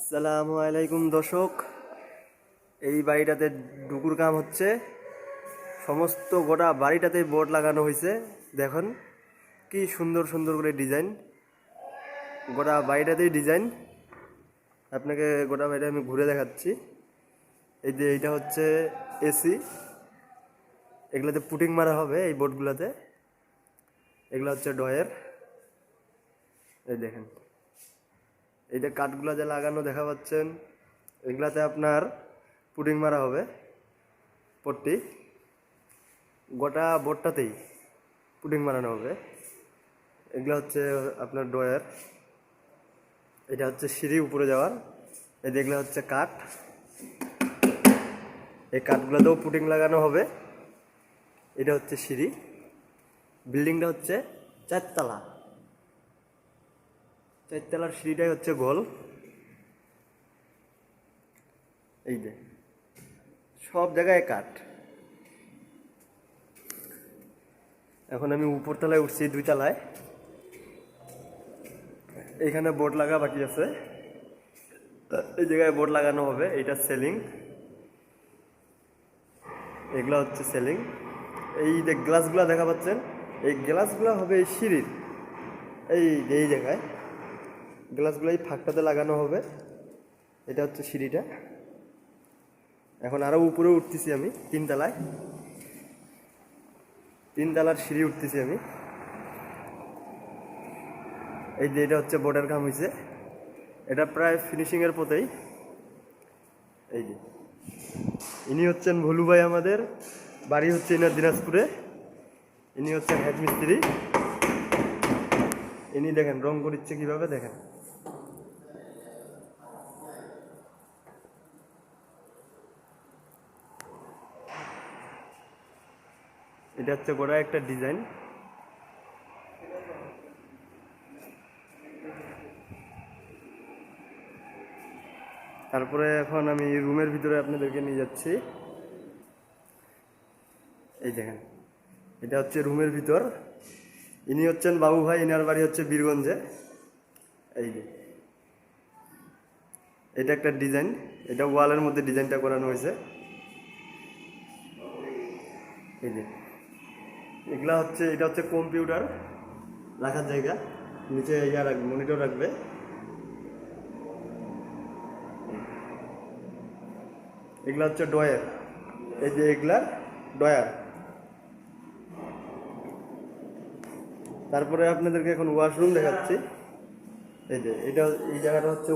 আসসালামু আলাইকুম দর্শক, এই বাড়িটাতে ডুকুর কাম হচ্ছে। সমস্ত গোটা বাড়িটাতেই বোর্ড লাগানো হয়েছে। দেখুন কি সুন্দর সুন্দর করে ডিজাইন, গোটা বাড়িটাতেই ডিজাইন। আপনাকে গোটা বাড়িটা আমি ঘুরে দেখাচ্ছি। এই যে এইটা হচ্ছে এসি, এগুলাতে পুটিং মারা হবে এই বোর্ডগুলোতে। এগুলো হচ্ছে ডয়ের। এই দেখেন, এই যে কাঠগুলো যে লাগানো দেখা পাচ্ছেন, এগুলাতে আপনার পুটিং মারা হবে পট্টি। গোটা বোর্ডটাতেই পুটিং মারানো হবে। এগুলো হচ্ছে আপনার ডয়ার। এটা হচ্ছে সিঁড়ি উপরে যাওয়ার। এই যেগুলো হচ্ছে কাঠ, এই কাঠগুলোতেও পুটিং লাগানো হবে। এটা হচ্ছে সিঁড়ি। বিল্ডিংটা হচ্ছে চারতলা। চারতলার সিঁড়িটাই হচ্ছে গোল। এই যে সব জায়গায় কাঠ। এখন আমি উপরতলায় উঠছি, 2 তলায়। এইখানে বোর্ড লাগা বাকি আছে, এই জায়গায় বোর্ড লাগানো হবে। এইটা সেলিং, এগুলো হচ্ছে সেলিং। এই যে গ্লাসগুলো দেখা পাচ্ছেন, এই গ্লাসগুলো হবে এই সিঁড়ির এই জায়গায়। গ্লাসগুলো এই ফাঁকটাতে লাগানো হবে। এটা হচ্ছে সিঁড়িটা। এখন আরও উপরে উঠতেছি আমি, 3 তলায়। 3 তলার সিঁড়ি উঠতেছি আমি। এই যে এটা হচ্ছে বোর্ডের কাম হয়েছে, এটা প্রায় ফিনিশিংয়ের পথেই। এই যে ইনি হচ্ছেন ভোলু ভাই, আমাদের বাড়ি হচ্ছে ইনার দিনাজপুরে। ইনি হচ্ছেন হেড মিস্ত্রি। ইনি দেখেন রং করিচ্ছে কিভাবে, দেখেন। এটা হচ্ছে গোড়া একটা ডিজাইন। তারপরে এখন আমি রুমের ভিতরে আপনাদেরকে নিয়ে যাচ্ছি। এই দেখেন, এটা হচ্ছে রুমের ভিতর। ইনি হচ্ছেন বাবু ভাই, ইনার বাড়ি হচ্ছে বীরগঞ্জে। এই যে এটা একটা ডিজাইন, এটা ওয়ালের মধ্যে ডিজাইনটা করানো হয়েছে। এই যে এগুলা হচ্ছে, এটা হচ্ছে কম্পিউটার রাখার জায়গা। নিচে ইয়া রাখবে, মনিটর রাখবে। এগুলা হচ্ছে ডয়ার। এই যে এগুলা ডয়ার। তারপরে আপনাদেরকে এখন ওয়াশরুম দেখাচ্ছি। এই যে এটা, এই জায়গাটা হচ্ছে